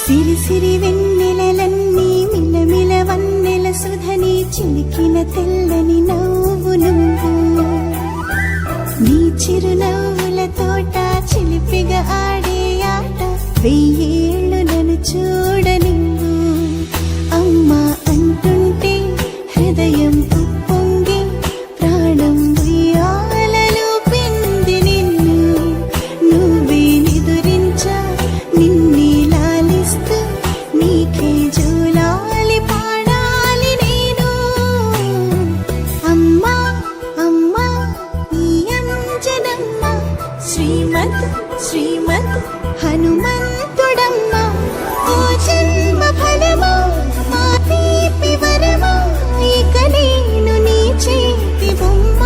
సిరి సిరి వెన్నెలలన్నీ మిలమిల వన్నెల సుధని చిలికిన తెల్లని నవ్వు నువ్వు నీ చిరునవ్వుల తోట చిలిపిగా ఆడే ఆట వెయ్యేళ్ళు నన్ను చూడనివ్వు అమ్మా అంటుంటే హృదయం ఉప్పొంగి ప్రాణం ఉయ్యాలలో పిండి నిన్ను నువ్వే నిదురించా నిన్నే లాలిస్తూ నీకే జోలాలి పాడాలి నేను అమ్మా అమ్మా ఈ అంజనమ్మ శ్రీమద్ శ్రీమద్ హనుమంతుడమ్మ ఓ జన్మ ఫలమా మా తీపి వరమా ఇక నేను నీ చేతి బొమ్మ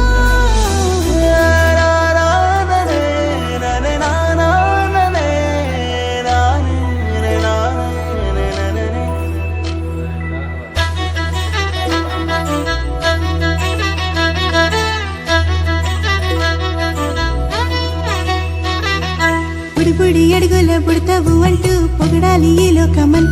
బుడి బుడి అడుగుల బుడతావు అంటూ పొగడాలి ఈ లోకమంతా